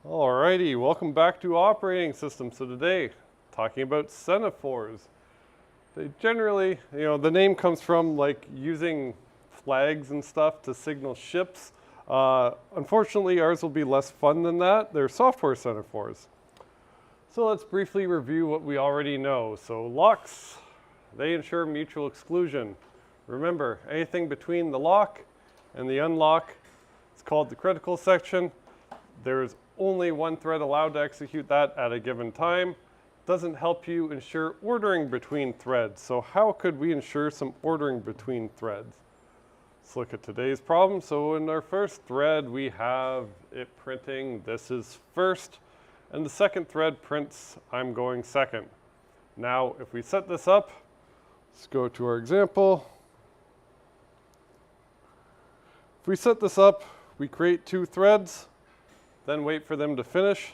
Alrighty, welcome back to operating systems. So today, talking about semaphores. They generally, the name comes from like using flags and stuff to signal ships. Unfortunately, ours will be less fun than that. They're software semaphores. So let's briefly review what we already know. So locks, they ensure mutual exclusion. Remember, anything between the lock and the unlock, it's called the critical section. There's only one thread allowed to execute that at a given time. Doesn't help you ensure ordering between threads. So how could we ensure some ordering between threads? Let's look at today's problem. So in our first thread, we have it printing this is first, and the second thread prints I'm going second. Now, if we set this up, let's go to our example. If we set this up, we create two threads, then wait for them to finish.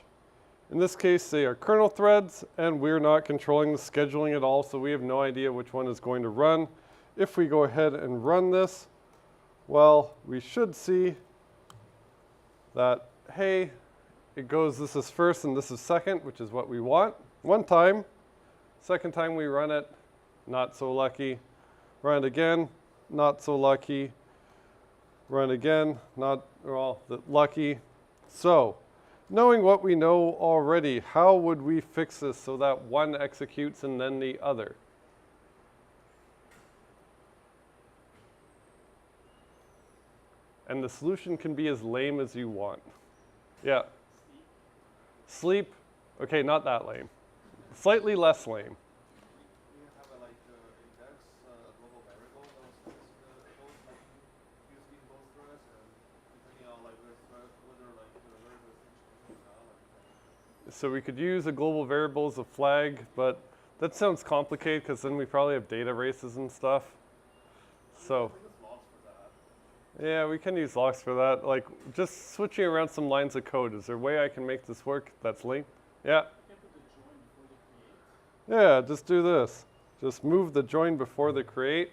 In this case, they are kernel threads, and we're not controlling the scheduling at all, so we have no idea which one is going to run. If we go ahead and run this, well, we should see that, hey, it goes, this is first and this is second, which is what we want. One time, second time we run it, not so lucky. Run it again, not so lucky. Run again, not, well, lucky. So, knowing what we know already, how would we fix this so that one executes and then the other? And the solution can be as lame as you want. Yeah. Sleep. Okay, not that lame. Slightly less lame. So we could use a global variable as a flag, but that sounds complicated because then we probably have data races and stuff. So yeah, we can use logs for that. Like just switching around some lines of code. Is there a way I can make this work that's lame? Yeah. Yeah, just do this. Just move the join before the create.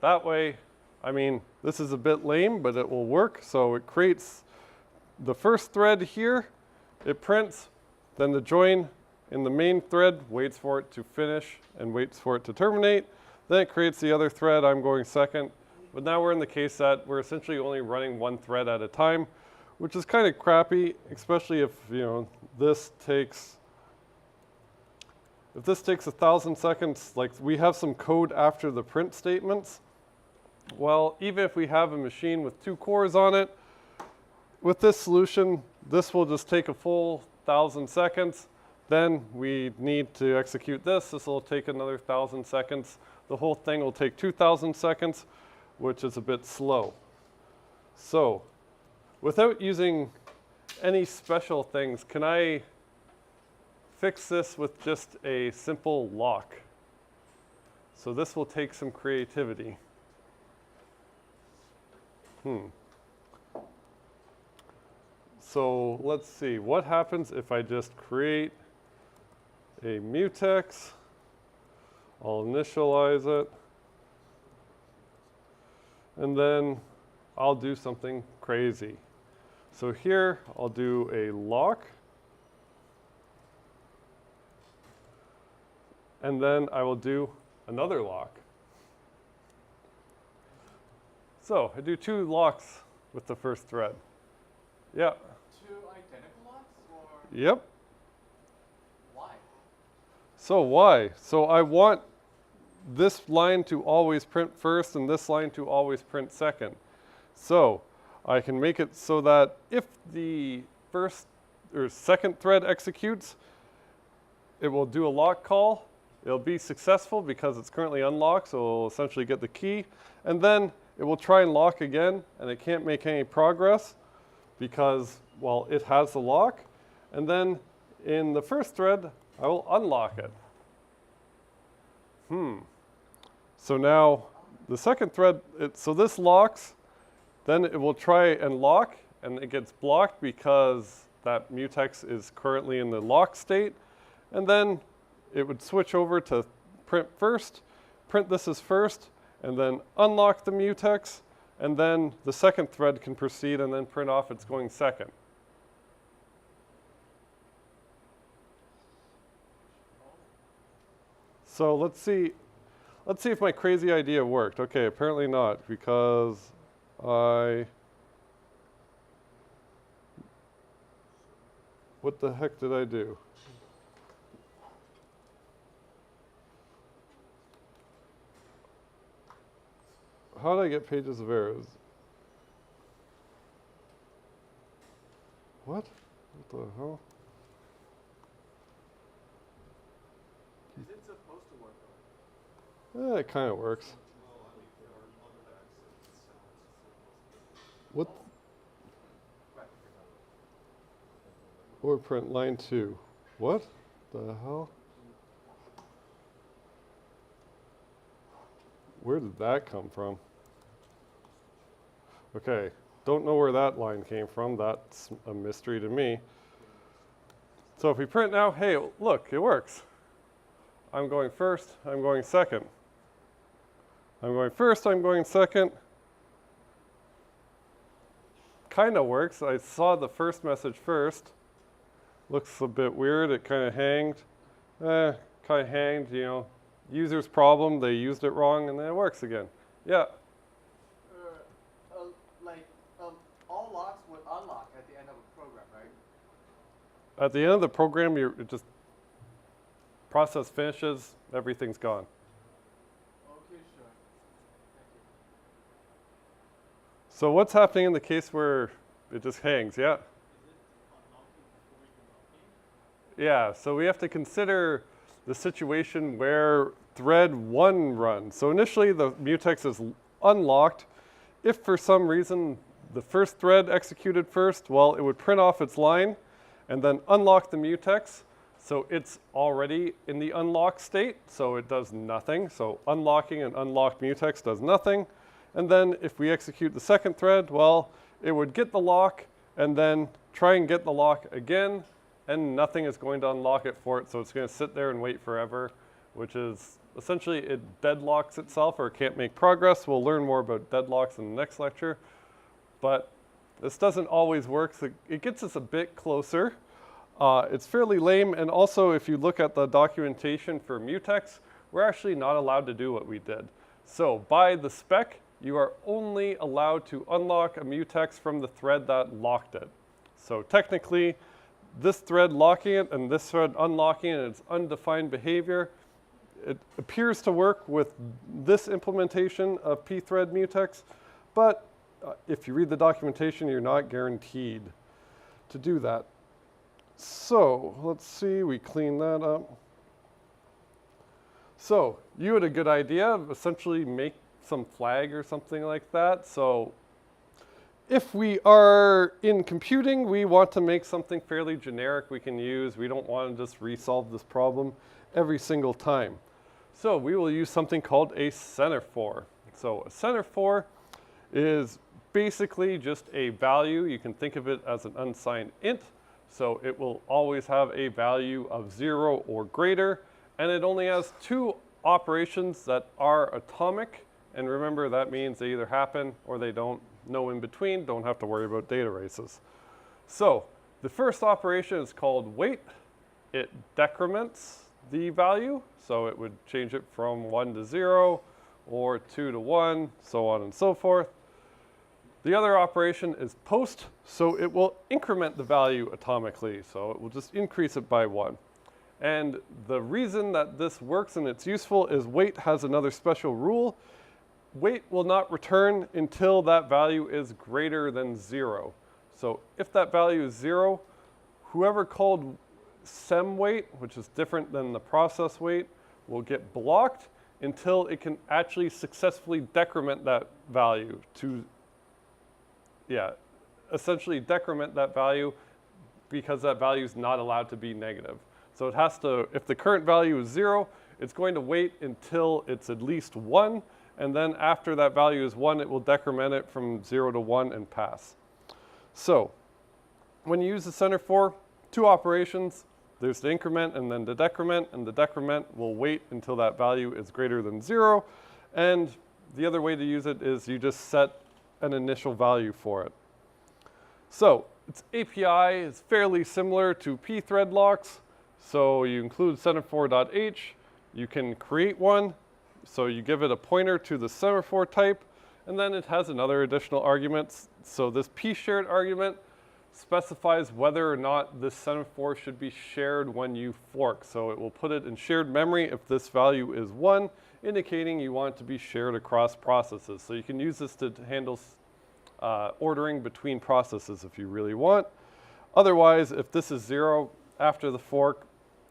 That way, I mean, this is a bit lame, but it will work. So it creates the first thread here. It prints. Then the join in the main thread waits for it to finish and waits for it to terminate. Then it creates the other thread. I'm going second. But now we're in the case that we're essentially only running one thread at a time, which is kind of crappy, especially if this takes 1,000 seconds. Like we have some code after the print statements. Well, even if we have a machine with 2 cores on it, with this solution, this will just take a full 1,000 seconds. Then we need to execute this. This will take another 1,000 seconds. The whole thing will take 2,000 seconds, which is a bit slow. So without using any special things, can I fix this with just a simple lock? So this will take some creativity. So let's see, what happens if I just create a mutex, I'll initialize it, and then I'll do something crazy. So here I'll do a lock, and then I will do another lock. So I do 2 locks with the first thread. Yeah. 2 identical locks, or? Yep. Why? So why? So I want this line to always print first and this line to always print second. So I can make it so that if the first or second thread executes, it will do a lock call. It'll be successful because it's currently unlocked, so it'll essentially get the key. And then it will try and lock again, and it can't make any progress because, well, it has the lock. And then in the first thread, I will unlock it. So now the second thread, so this locks, then it will try and lock, and it gets blocked because that mutex is currently in the lock state. And then it would switch over to print first, print this as first, and then unlock the mutex, and then the second thread can proceed and then print off it's going second. So let's see if my crazy idea worked. Okay, apparently not, because what the heck did I do? How did I get pages of errors? What? What the hell? Is it supposed to work though? It kind of works. What? Or print line 2. What the hell? Where did that come from? Okay, don't know where that line came from. That's a mystery to me. So if we print now, hey, look, it works. I'm going first, I'm going second. I'm going first, I'm going second. Kind of works. I saw the first message first. Looks a bit weird. It kind of hanged. Kind of hanged, you know. User's problem, they used it wrong, and then it works again. Yeah. All locks would unlock at the end of a program, right? At the end of the program, it just process finishes, everything's gone. Okay, sure. Thank you. So what's happening in the case where it just hangs? Yeah. Yeah, so we have to consider the situation where thread 1 runs. So initially the mutex is unlocked. If for some reason the first thread executed first, well, it would print off its line and then unlock the mutex. So it's already in the unlocked state, so it does nothing. So unlocking an unlocked mutex does nothing. And then if we execute the second thread, well, it would get the lock and then try and get the lock again, and nothing is going to unlock it for it. So it's going to sit there and wait forever, which is essentially it deadlocks itself or can't make progress. We'll learn more about deadlocks in the next lecture. But this doesn't always work. So it gets us a bit closer. It's fairly lame. And also, if you look at the documentation for mutex, we're actually not allowed to do what we did. So by the spec, you are only allowed to unlock a mutex from the thread that locked it. So technically, this thread locking it and this thread unlocking it, it's undefined behavior. It appears to work with this implementation of pthread mutex, but if you read the documentation, you're not guaranteed to do that. So let's see, we clean that up. So you had a good idea of essentially make some flag or something like that. So if we are in computing, we want to make something fairly generic we can use. We don't want to just resolve this problem every single time. So we will use something called a semaphore. So a semaphore is basically just a value. You can think of it as an unsigned int. So it will always have a value of 0 or greater. And it only has 2 operations that are atomic. And remember, that means they either happen or they don't. No in between, don't have to worry about data races. So the first operation is called wait. It decrements the value. So it would change it from 1 to 0 or 2 to 1, so on and so forth. The other operation is post. So it will increment the value atomically. So it will just increase it by 1. And the reason that this works and it's useful is wait has another special rule. Wait will not return until that value is greater than 0. So if that value is 0, whoever called sem wait, which is different than the process wait, will get blocked until it can actually successfully decrement that value to, essentially decrement that value because that value is not allowed to be negative. So it has to, if the current value is 0, it's going to wait until it's at least 1. And then after that value is 1, it will decrement it from 0 to 1 and pass. So when you use the semaphore, 2 operations. There's the increment and then the decrement. And the decrement will wait until that value is greater than 0. And the other way to use it is you just set an initial value for it. So its API is fairly similar to pthread locks. So you include semaphore.h. You can create one, so you give it a pointer to the semaphore type, and then it has another additional argument. So this p-shared argument specifies whether or not this semaphore should be shared when you fork. So it will put it in shared memory if this value is 1, indicating you want it to be shared across processes. So you can use this to handle ordering between processes if you really want. Otherwise, if this is 0, after the fork,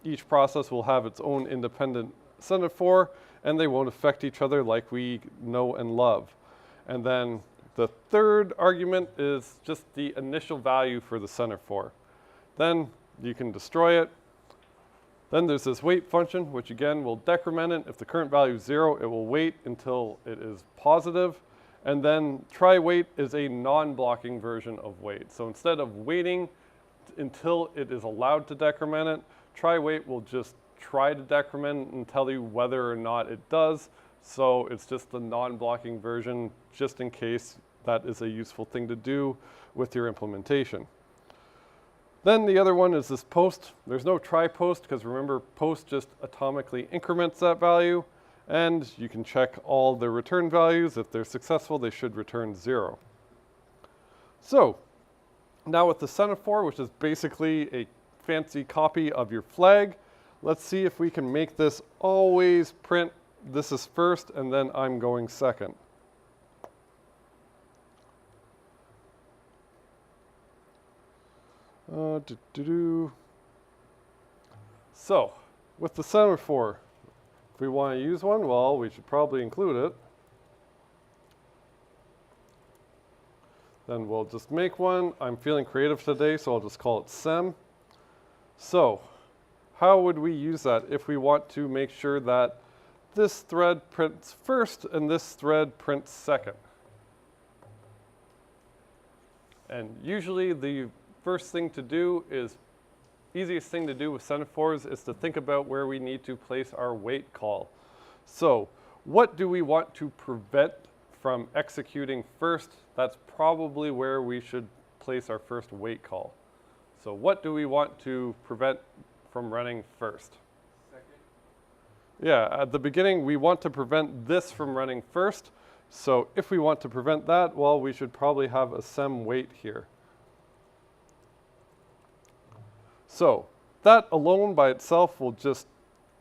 each process will have its own independent semaphore, and they won't affect each other like we know and love. And then the third argument is just the initial value for the semaphore. Then you can destroy it. Then there's this wait function, which again will decrement it. If the current value is 0, it will wait until it is positive. And then try wait is a non-blocking version of wait. So instead of waiting until it is allowed to decrement it, try wait will just try to decrement and tell you whether or not it does. So it's just the non-blocking version, just in case that is a useful thing to do with your implementation. Then the other one is this post. There's no try post because remember, post just atomically increments that value, and you can check all the return values. If they're successful, they should return 0. So now with the semaphore, which is basically a fancy copy of your flag, let's see if we can make this always print this is first and then I'm going second. So with the semaphore, if we want to use one, well, we should probably include it. Then we'll just make one. I'm feeling creative today, so I'll just call it sem. So how would we use that if we want to make sure that this thread prints first and this thread prints second? And usually the first thing to do is, easiest thing to do with semaphores is to think about where we need to place our wait call. So what do we want to prevent from executing first? That's probably where we should place our first wait call. So what do we want to prevent from running first? Second. Yeah, at the beginning we want to prevent this from running first. So if we want to prevent that, well, we should probably have a sem wait here. So that alone by itself will just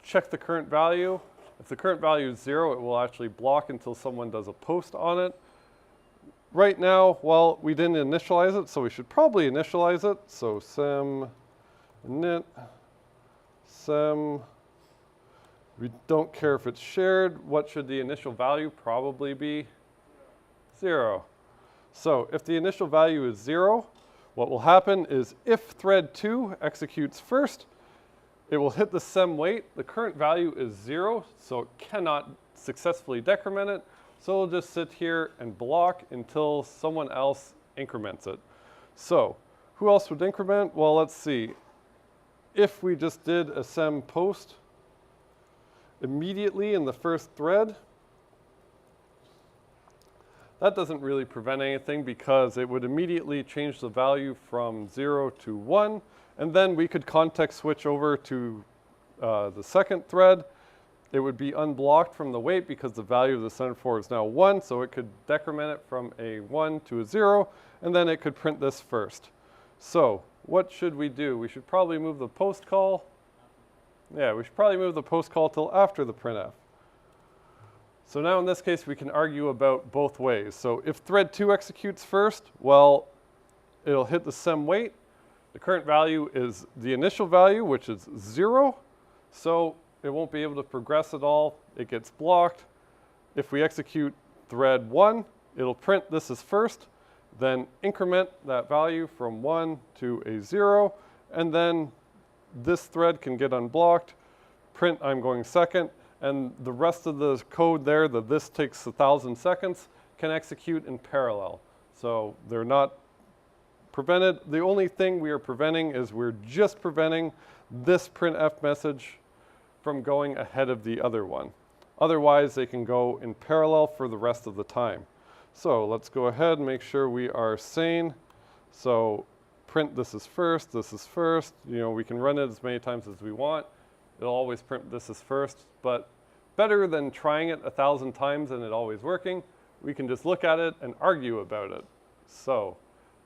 check the current value. If the current value is 0, it will actually block until someone does a post on it. Right now, well, we didn't initialize it, so we should probably initialize it. So sem init sem. We don't care if it's shared. What should the initial value probably be? 0. So if the initial value is 0, what will happen is if thread 2 executes first, it will hit the sem wait. The current value is 0, so it cannot successfully decrement it. So it'll just sit here and block until someone else increments it. So who else would increment? Well, let's see. If we just did a sem post immediately in the first thread, that doesn't really prevent anything because it would immediately change the value from 0 to 1. And then we could context switch over to the second thread. It would be unblocked from the wait because the value of the semaphore is now 1. So it could decrement it from a 1 to a 0. And then it could print this first. So what should we do? We should probably move the post call. Yeah, we should probably move the post call till after the printf. So now in this case, we can argue about both ways. So if thread 2 executes first, well, it'll hit the sem wait. The current value is the initial value, which is 0. So it won't be able to progress at all. It gets blocked. If we execute thread 1, it'll print this as first, then increment that value from 1 to a 0, and then this thread can get unblocked, print I'm going second, and the rest of the code there, that this takes 1,000 seconds, can execute in parallel. So they're not prevented. The only thing we are preventing is we're just preventing this printf message from going ahead of the other one. Otherwise, they can go in parallel for the rest of the time. So let's go ahead and make sure we are sane. So print this is first, this is first. You know, we can run it as many times as we want. it'll always print this as first, but better than trying it 1,000 times and it always working, we can just look at it and argue about it. So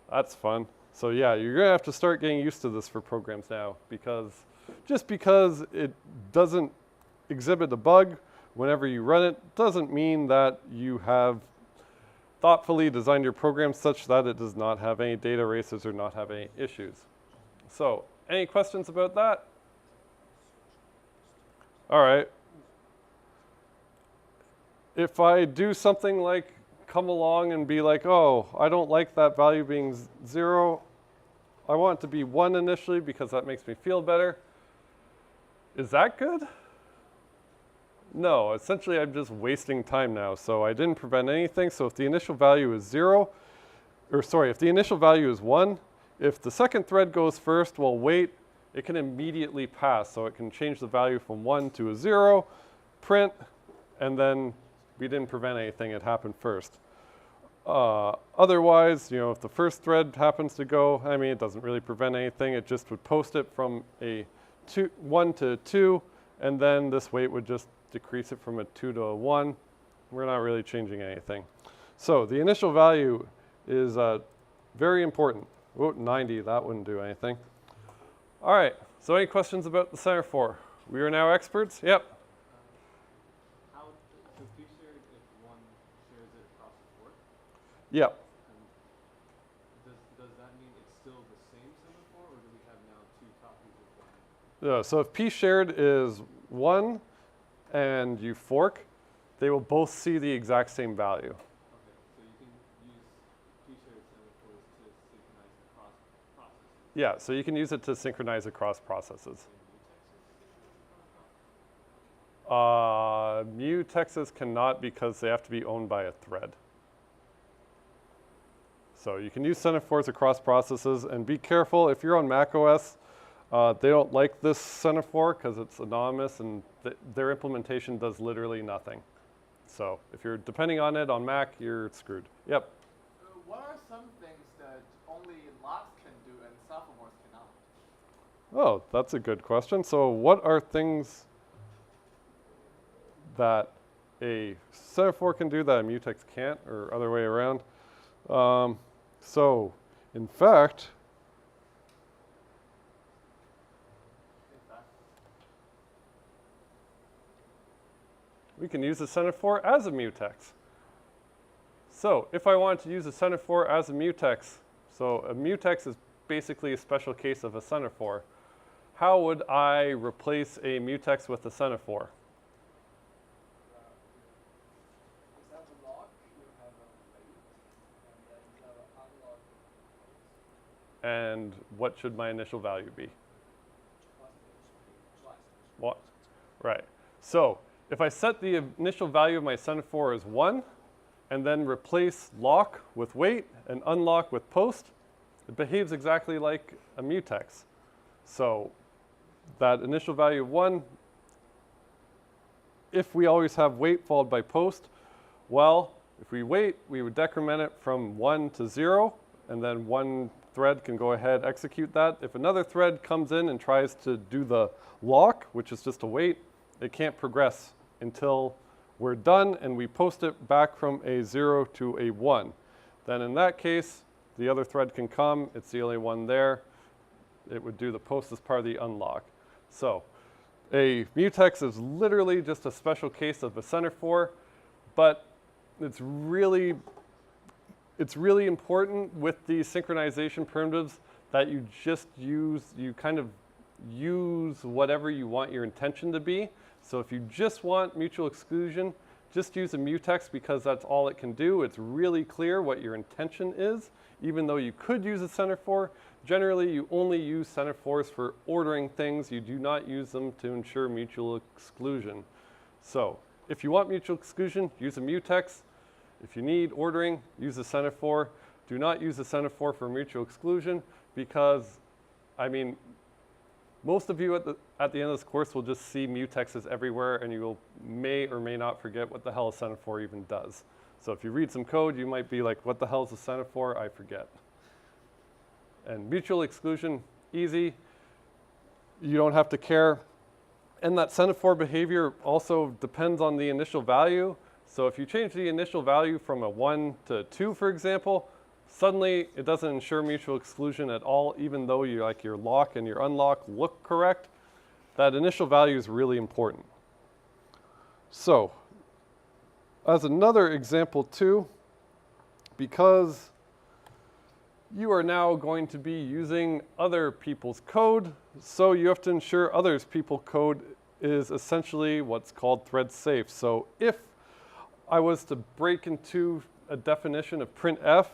that's fun. So yeah, you're gonna have to start getting used to this for programs now, because just because it doesn't exhibit a bug whenever you run it doesn't mean that you have thoughtfully designed your program such that it does not have any data races or not have any issues. So any questions about that? All right. If I do something like come along and be like, oh, I don't like that value being 0. I want it to be 1 initially because that makes me feel better. Is that good? No, essentially I'm just wasting time now. So I didn't prevent anything. So if the initial value is 0, or sorry, if the initial value is 1, if the second thread goes first, well, wait, it can immediately pass. So it can change the value from 1 to a 0, print, and then we didn't prevent anything. It happened first. Otherwise, if the first thread happens to go, I mean, it doesn't really prevent anything. It just would post it from a 1 to 2, and then this wait would just decrease it from a 2 to a 1. We're not really changing anything. So the initial value is very important. Oh, 90, that wouldn't do anything. All right, so any questions about the Semaphore? We are now experts? Yep. How does be shared if one shares it across the board? Yep. Does that mean it's still the same semaphore, or do we have now 2 copies of one? Yeah, so if P shared is 1 and you fork, they will both see the exact same value. Okay, so you can use P-shared semaphores to synchronize across processes. Yeah, so you can use it to synchronize across processes. Mutexes cannot, because they have to be owned by a thread. So you can use semaphores across processes, and be careful if you're on Mac OS. They don't like this semaphore because it's anonymous, and their implementation does literally nothing. So if you're depending on it on Mac, you're screwed. Yep. What are some things that only locks can do and Semaphores cannot? Oh, that's a good question. So what are things that a semaphore can do that a mutex can't, or other way around? So in fact, we can use a semaphore as a mutex. So if I wanted to use a semaphore as a mutex, so a mutex is basically a special case of a semaphore. How would I replace a mutex with a semaphore? You have a lock, you have a wait, and then you have an unlock. And what should my initial value be? What? Right. So if I set the initial value of my semaphore as 1, and then replace lock with wait and unlock with post, it behaves exactly like a mutex. So that initial value of 1, if we always have wait followed by post, well, if we wait, we would decrement it from 1 to 0, and then one thread can go ahead, execute that. If another thread comes in and tries to do the lock, which is just a wait, it can't progress until we're done and we post it back from a 0 to a 1. Then in that case, the other thread can come. It's the only one there. It would do the post as part of the unlock. So a mutex is literally just a special case of a semaphore, but it's really important with the synchronization primitives that you just use whatever you want your intention to be. So if you just want mutual exclusion, just use a mutex because that's all it can do. It's really clear what your intention is, even though you could use a semaphore. Generally, you only use semaphores for ordering things. You do not use them to ensure mutual exclusion. So if you want mutual exclusion, use a mutex. If you need ordering, use a semaphore. Do not use a semaphore for mutual exclusion because, I mean, most of you at the end of this course will just see mutexes everywhere, and you may or may not forget what the hell a semaphore even does. So if you read some code, you might be like, what the hell is a semaphore? I forget. And mutual exclusion, easy. You don't have to care. And that semaphore behavior also depends on the initial value. So if you change the initial value from a 1 to a 2, for example, suddenly it doesn't ensure mutual exclusion at all, even though your lock and your unlock look correct. That initial value is really important. So, as another example too, because you are now going to be using other people's code, so you have to ensure other people's code is essentially what's called thread safe. So if I was to break into a definition of printf,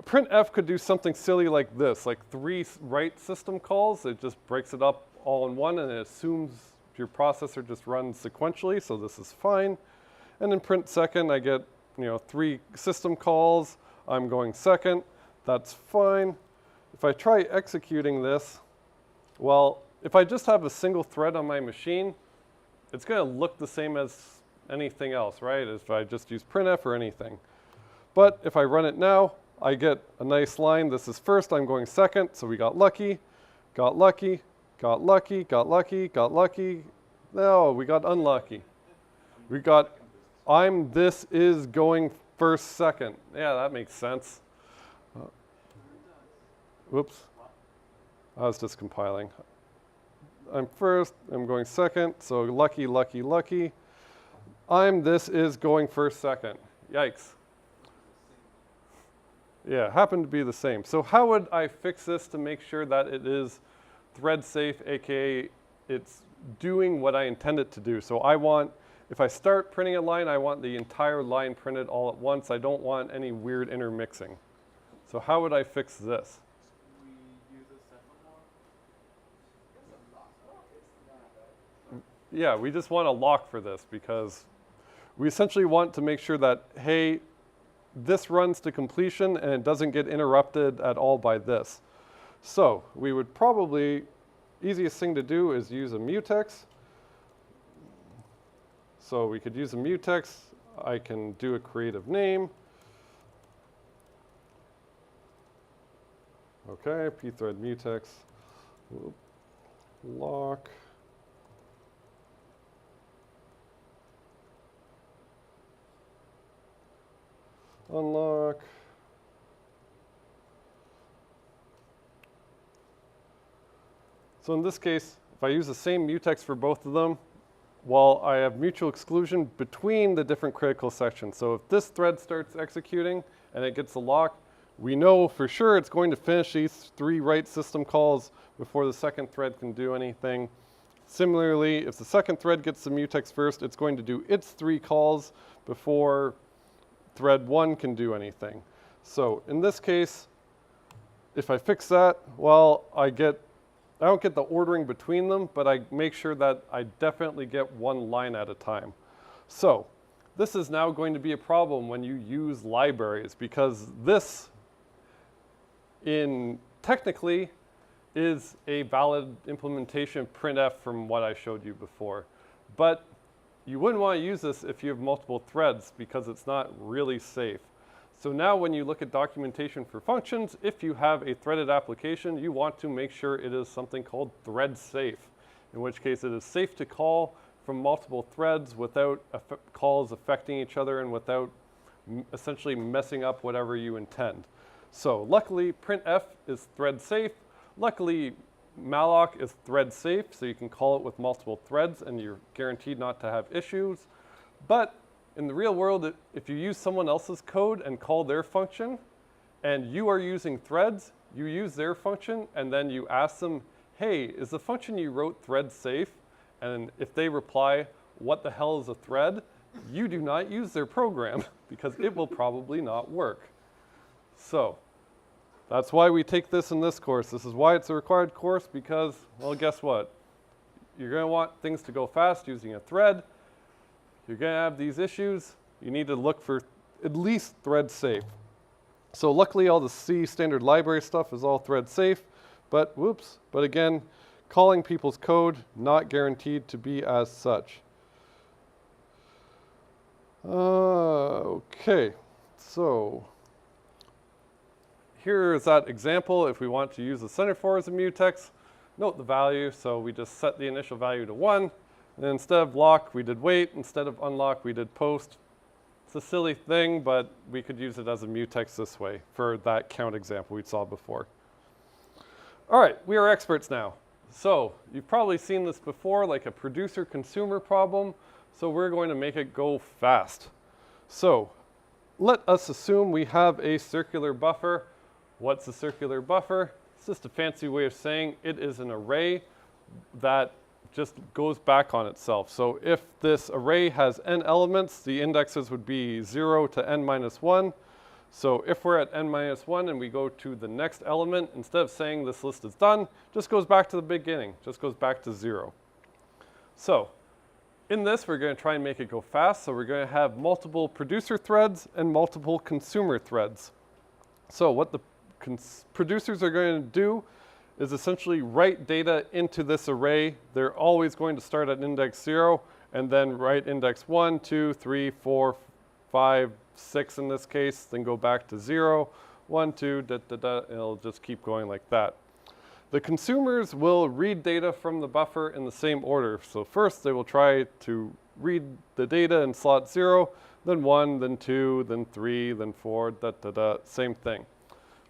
printf could do something silly like this, like 3 write system calls. It just breaks it up all in one, and it assumes your processor just runs sequentially, so this is fine. And in print second, I get 3 system calls. I'm going second. That's fine. If I try executing this, well, if I just have a single thread on my machine, it's going to look the same as anything else, right? If I just use printf or anything. But if I run it now, I get a nice line. This is first, I'm going second, so we got lucky, got lucky, got lucky, got lucky, got lucky. No, we got unlucky. We got this is going first, second. Yeah, that makes sense. Whoops. I was just compiling. I'm first, I'm going second, so lucky, lucky, lucky. This is going first, second. Yikes. Yeah, happened to be the same. So how would I fix this to make sure that it is thread safe, aka it's doing what I intend it to do? So if I start printing a line, I want the entire line printed all at once. I don't want any weird intermixing. So how would I fix this? We use a semaphore. Yeah, we just want a lock for this because we essentially want to make sure that, hey, this runs to completion and it doesn't get interrupted at all by this. So we would probably, easiest thing to do is use a mutex. So we could use a mutex. I can do a creative name. Okay, pthread mutex, lock. Unlock. So in this case, if I use the same mutex for both of them, well, I have mutual exclusion between the different critical sections. So if this thread starts executing and it gets a lock, we know for sure it's going to finish these 3 write system calls before the second thread can do anything. Similarly, if the second thread gets the mutex first, it's going to do its 3 calls before thread 1 can do anything. So in this case, if I fix that, well, I don't get the ordering between them, but I make sure that I definitely get 1 line at a time. So this is now going to be a problem when you use libraries, because this technically is a valid implementation of printf from what I showed you before. But you wouldn't want to use this if you have multiple threads because it's not really safe. So now when you look at documentation for functions, if you have a threaded application, you want to make sure it is something called thread safe, in which case it is safe to call from multiple threads without calls affecting each other and without essentially messing up whatever you intend. So luckily, printf is thread safe. Luckily, malloc is thread safe, so you can call it with multiple threads and you're guaranteed not to have issues. But in the real world, if you use someone else's code and call their function and you are using threads, you use their function and then you ask them, hey, is the function you wrote thread safe? And if they reply, what the hell is a thread? You do not use their program because it will probably not work. So that's why we take this in this course. This is why it's a required course because, well, guess what? You're going to want things to go fast using a thread. You're going to have these issues. You need to look for at least thread safe. So luckily, all the C standard library stuff is all thread safe. But whoops, but again, calling people's code, not guaranteed to be as such. Okay, so here is that example. If we want to use the Semaphores as a mutex, note the value, so we just set the initial value to 1, and instead of lock, we did wait, instead of unlock, we did post. It's a silly thing, but we could use it as a mutex this way for that count example we saw before. All right, we are experts now. So you've probably seen this before, like a producer-consumer problem, so we're going to make it go fast. So let us assume we have a circular buffer. What's a circular buffer? It's just a fancy way of saying it is an array that just goes back on itself. So if this array has n elements, the indexes would be 0 to n minus 1. So if we're at n minus 1 and we go to the next element, instead of saying this list is done, just goes back to the beginning, just goes back to 0. So in this, we're going to try and make it go fast. So we're going to have multiple producer threads and multiple consumer threads. So what the producers are going to do is essentially write data into this array. They're always going to start at index 0 and then write index 1, 2, 3, 4, 5, 6 in this case, then go back to 0, 1, 2, and it'll just keep going like that. The consumers will read data from the buffer in the same order. So first they will try to read the data in slot 0, then 1, then 2, then 3, then 4, same thing.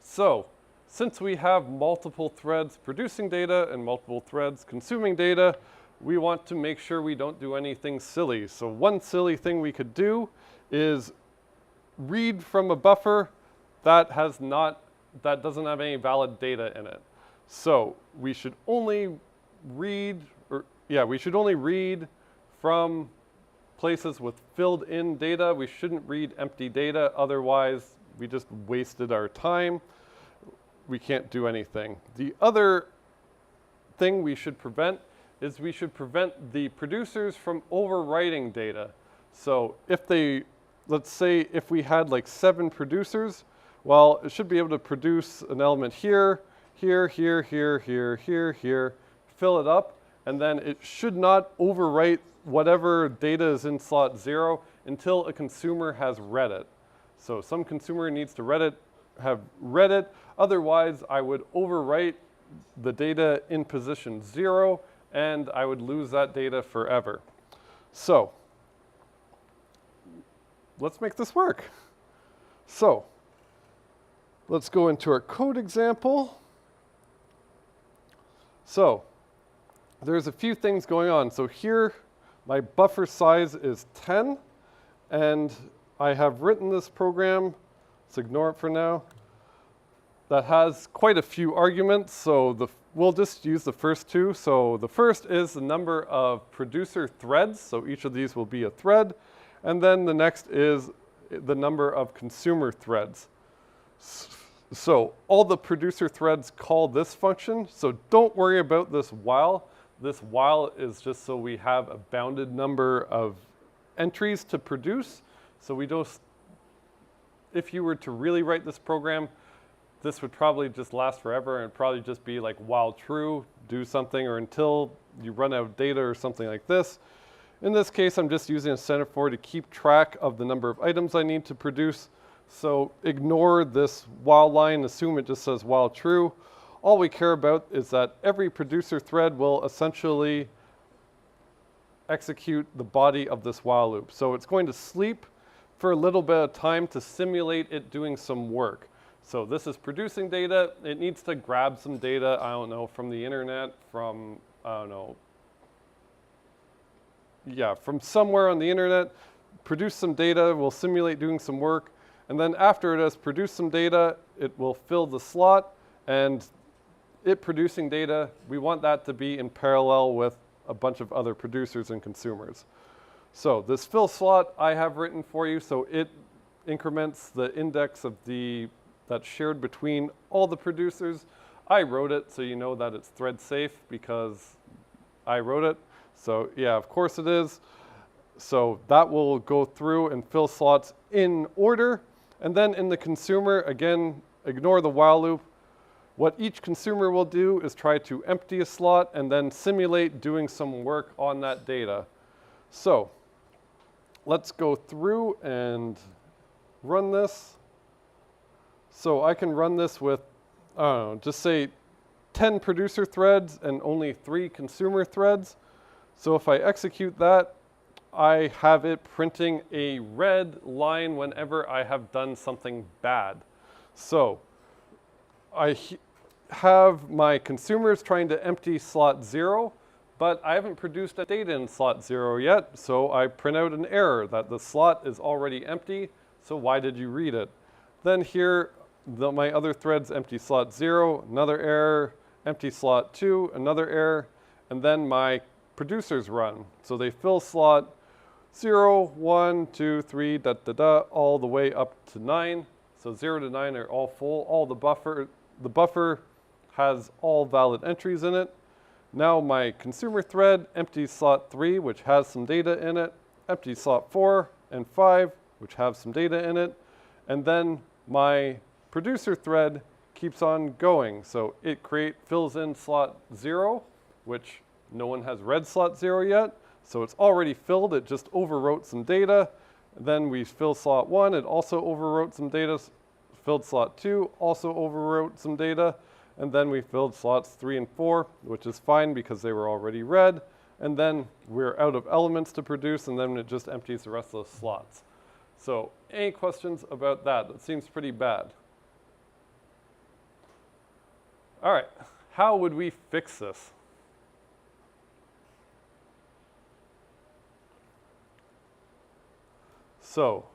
So since we have multiple threads producing data and multiple threads consuming data, we want to make sure we don't do anything silly. So one silly thing we could do is read from a buffer that doesn't have any valid data in it. So we should only read from places with filled in data. We shouldn't read empty data, otherwise we just wasted our time. We can't do anything. The other thing we should prevent is we should prevent the producers from overwriting data. So let's say if we had like 7 producers, well, it should be able to produce an element here, here, here, here, here, here, here, fill it up, and then it should not overwrite whatever data is in slot 0 until a consumer has read it. So some consumer needs to have read it. Otherwise, I would overwrite the data in position 0, and I would lose that data forever. So let's make this work. So let's go into our code example. So there's a few things going on. So here, my buffer size is 10, and I have written this program, let's ignore it for now, that has quite a few arguments. So we'll just use the first 2. So the first is the number of producer threads. So each of these will be a thread. And then the next is the number of consumer threads. So all the producer threads call this function. So don't worry about this while. This while is just so we have a bounded number of entries to produce. So we don't, if you were to really write this program, this would probably just last forever, and it'd probably just be like while true, do something, or until you run out of data or something like this. In this case, I'm just using a semaphore to keep track of the number of items I need to produce. So ignore this while line, assume it just says while true. All we care about is that every producer thread will essentially execute the body of this while loop. So it's going to sleep for a little bit of time to simulate it doing some work. So this is producing data. It needs to grab some data, I don't know, from the internet, from, I don't know, yeah, from somewhere on the internet, produce some data, will simulate doing some work, and then after it has produced some data, it will fill the slot, and it producing data, we want that to be in parallel with a bunch of other producers and consumers. So this fill slot I have written for you, so it increments the index of that's shared between all the producers. I wrote it, so you know that it's thread safe because I wrote it. So yeah, of course it is. So that will go through and fill slots in order. And then in the consumer, again, ignore the while loop. What each consumer will do is try to empty a slot and then simulate doing some work on that data. So let's go through and run this. So I can run this with, I don't know, just say 10 producer threads and only 3 consumer threads. So if I execute that, I have it printing a red line whenever I have done something bad. So I have my consumers trying to empty slot 0, but I haven't produced a data in slot 0 yet, so I print out an error that the slot is already empty, so why did you read it? Then here, my other threads empty slot 0, another error, empty slot 2, another error, and then my producers run. So they fill slot 0, 1, 2, 3, all the way up to 9. So 0 to 9 are all full. All the buffer has all valid entries in it. Now my consumer thread empties slot 3, which has some data in it, empties slot 4 and 5, which have some data in it, and then my producer thread keeps on going. So it fills in slot 0, which no one has read slot 0 yet. So it's already filled, it just overwrote some data. Then we fill slot 1, it also overwrote some data. Filled slot 2, also overwrote some data. And then we filled slots 3 and 4, which is fine because they were already read. And then we're out of elements to produce, and then it just empties the rest of the slots. So any questions about that? That seems pretty bad. All right, how would we fix this? So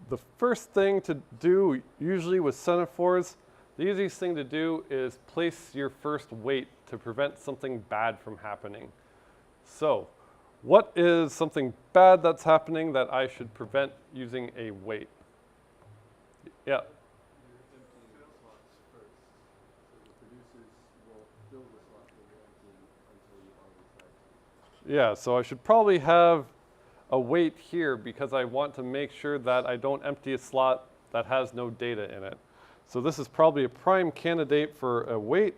the first thing to do, usually with Semaphores, the easiest thing to do is place your first wait to prevent something bad from happening. So what is something bad that's happening that I should prevent using a wait? Yeah. You're emptying the slots first. So the producers will fill the slots that you're emptying until you already tried to. Yeah, so I should probably have a wait here because I want to make sure that I don't empty a slot that has no data in it. So this is probably a prime candidate for a wait.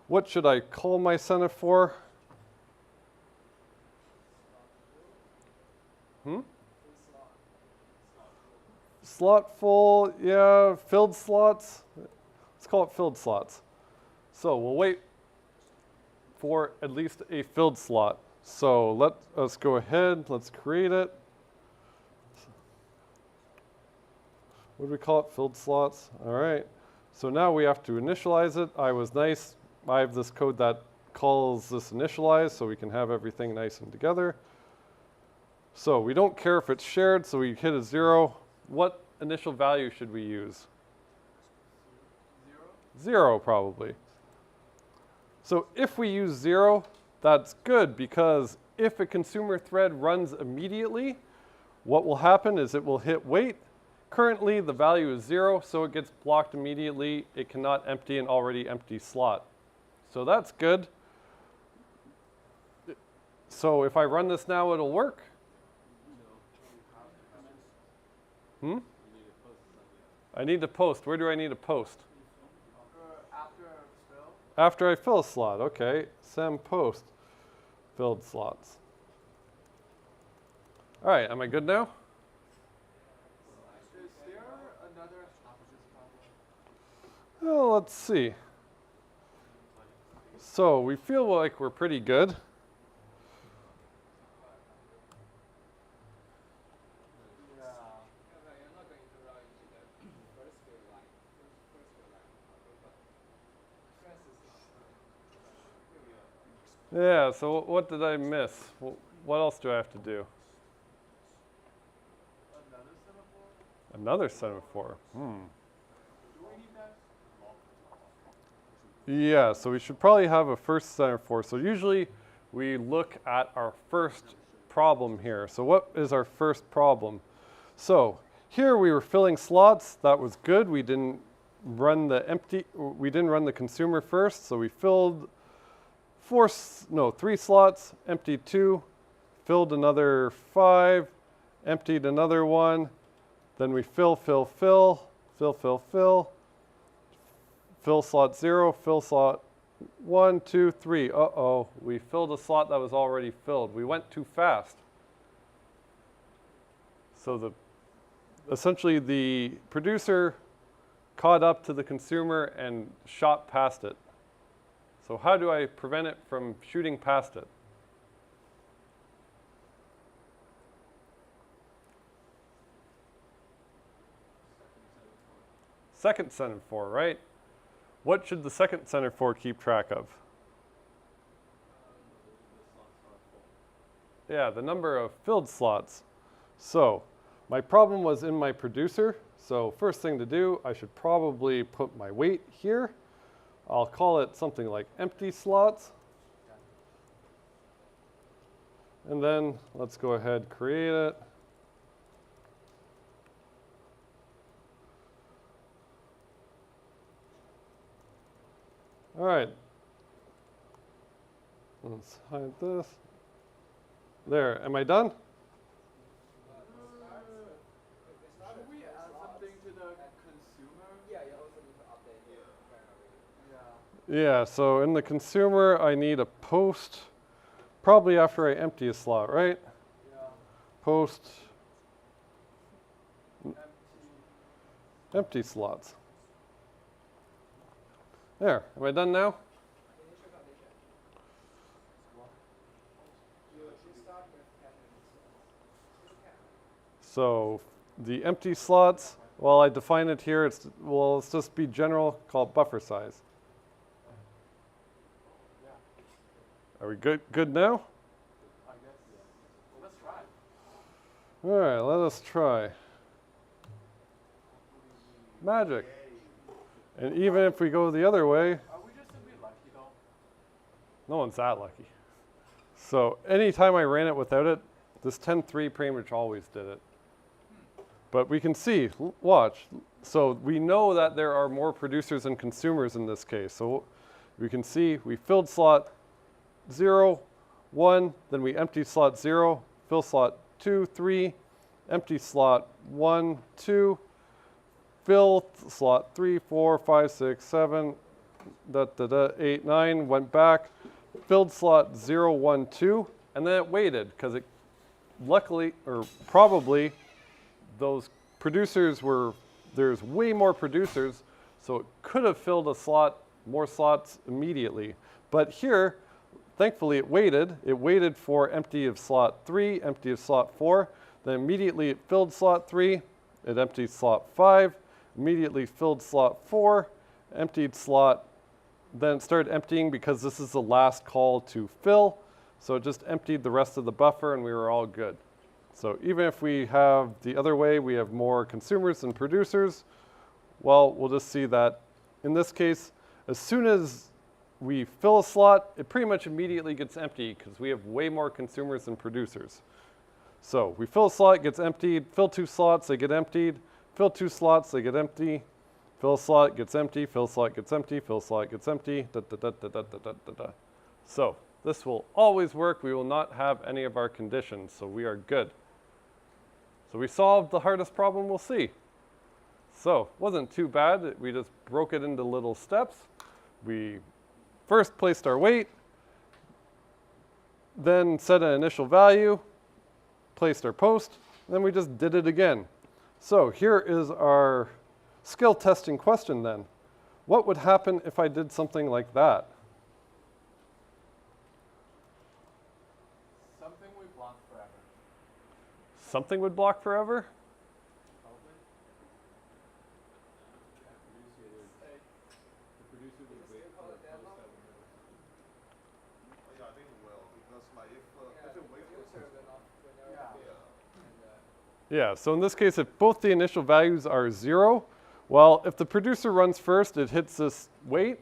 What should I call my semaphore? Slot full, yeah, filled slots. Let's call it filled slots. So we'll wait for at least a filled slot. So let us go ahead, let's create it. What do we call it? Filled slots. All right. So now we have to initialize it. I was nice. I have this code that calls this initialize so we can have everything nice and together. So we don't care if it's shared, so we hit a 0. What initial value should we use? 0 probably. So if we use 0, that's good because if a consumer thread runs immediately, what will happen is it will hit wait. Currently, the value is 0, so it gets blocked immediately. It cannot empty an already empty slot. So that's good. So if I run this now, it'll work? Hmm? I need to post. Where do I need to post? After fill. After I fill a slot. Okay. Sem post. Filled slots. All right. Am I good now? Is there another Well, let's see. So we feel like we're pretty good. Yeah, so what did I miss? What else do I have to do? Another semaphore. Yeah, so we should probably have a first semaphore. So usually we look at our first problem here. So what is our first problem? So here we were filling slots. That was good. We didn't run the consumer first. So we filled 3 slots, emptied 2, filled another 5, emptied another 1. Then we fill slot 0, fill slot 1, 2, 3. Uh-oh, we filled a slot that was already filled. We went too fast. So essentially the producer caught up to the consumer and shot past it. So how do I prevent it from shooting past it? Second semaphore, right? What should the second semaphore keep track of? Yeah, the number of filled slots. So my problem was in my producer. So first thing to do, I should probably put my weight here. I'll call it something like empty slots. And then let's go ahead, create it. All right. Let's hide this. There, am I done? Should we add something to the consumer? Yeah, you also need to update the primary. Yeah. Yeah, so in the consumer, I need a post, probably after I empty a slot, right? Yeah. Post Empty. empty slots. There, am I done now? Initial condition. You start with So the empty slots, well, I define it here. Let's just be general, call it buffer size. Are we good now? I guess. Well, let's try. All right, let us try. Magic. And even if we go the other way, Are we just simply lucky though? no one's that lucky. So anytime I ran it without it, this 10.3 pretty much always did it. But we can see, watch. So we know that there are more producers and consumers in this case. So we can see we filled slot 0, 1, then we emptied slot 0, fill slot 2, 3, empty slot 1, 2, fill slot 3, 4, 5, 6, 7, 8, 9, went back, filled slot 0, 1, 2, and then it waited because it luckily, or probably, those producers there's way more producers, so it could have filled a slot, more slots immediately. But here, thankfully it waited for empty of slot 3, empty of slot 4, then immediately it filled slot 3, it emptied slot 5, immediately filled slot 4, emptied slot, then it started emptying because this is the last call to fill, so it just emptied the rest of the buffer and we were all good. So even if we have the other way, we have more consumers than producers, well, we'll just see that in this case, as soon as we fill a slot, it pretty much immediately gets empty because we have way more consumers than producers. So we fill a slot, it gets emptied, fill 2 slots, they get emptied, fill 2 slots, they get empty, fill a slot, gets empty, fill a slot, gets empty, fill a slot, gets empty, da, da, da, da, da, da, da, da. So this will always work. We will not have any of our conditions, so we are good. So we solved the hardest problem we'll see. So wasn't too bad. We just broke it into little steps. We first placed our weight, then set an initial value, placed our post, and then we just did it again. So here is our skill testing question then. What would happen if I did something like that? Something we block forever. Something would block forever? Probably. The producer would wait for a post that would never. Yeah, I think it will, because like if it waits for Yeah, so in this case, if both the initial values are 0, well, if the producer runs first, it hits this wait,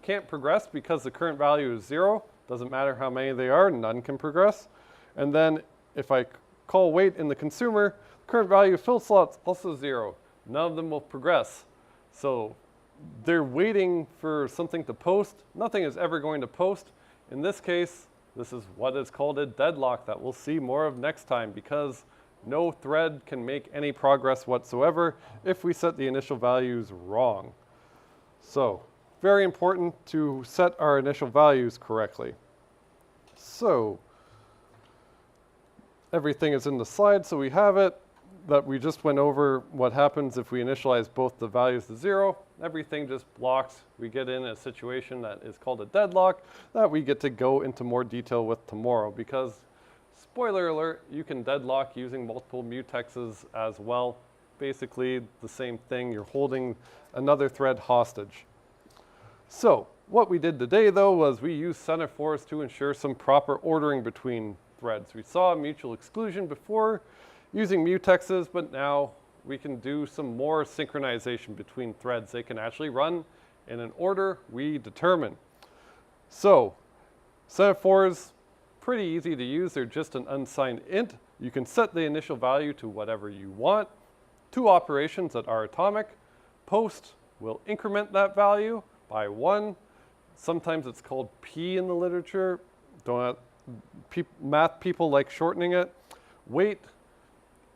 can't progress because the current value is 0. Doesn't matter how many they are, none can progress. And then if I call wait in the consumer, current value of filled slots also 0. None of them will progress. So they're waiting for something to post. Nothing is ever going to post. In this case, this is what is called a deadlock that we'll see more of next time because no thread can make any progress whatsoever if we set the initial values wrong. So very important to set our initial values correctly. So everything is in the slide, so we have it. that we just went over what happens if we initialize both the values to 0. Everything just blocks. We get in a situation that is called a deadlock that we get to go into more detail with tomorrow because, spoiler alert, you can deadlock using multiple mutexes as well. Basically the same thing. You're holding another thread hostage. So what we did today, though, was we used Semaphores to ensure some proper ordering between threads. We saw mutual exclusion before using mutexes, but now we can do some more synchronization between threads. They can actually run in an order we determine. So Semaphores, pretty easy to use. They're just an unsigned int. You can set the initial value to whatever you want. 2 operations that are atomic. Post will increment that value by 1. Sometimes it's called P in the literature. Math people like shortening it. Wait,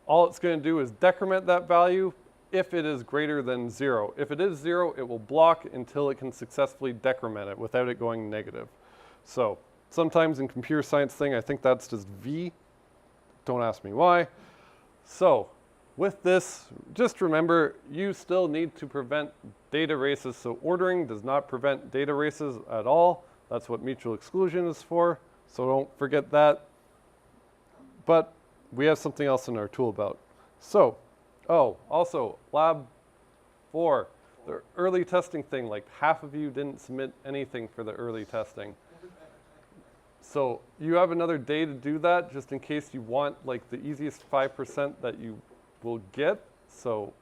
all it's going to do is decrement that value if it is greater than 0. If it is 0, it will block until it can successfully decrement it without it going negative. So sometimes in computer science thing, I think that's just V. Don't ask me why. So with this, just remember, you still need to prevent data races. So ordering does not prevent data races at all. That's what mutual exclusion is for. So don't forget that. But we have something else in our tool belt. So, also, lab 4, the early testing thing, like half of you didn't submit anything for the early testing. So you have another day to do that, just in case you want like the easiest 5% that you will get. So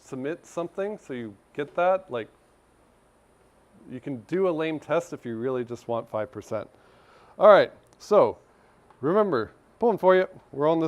submit something so you get that. Like, you can do a lame test if you really just want 5%. All right, so remember, pulling for you, we're on this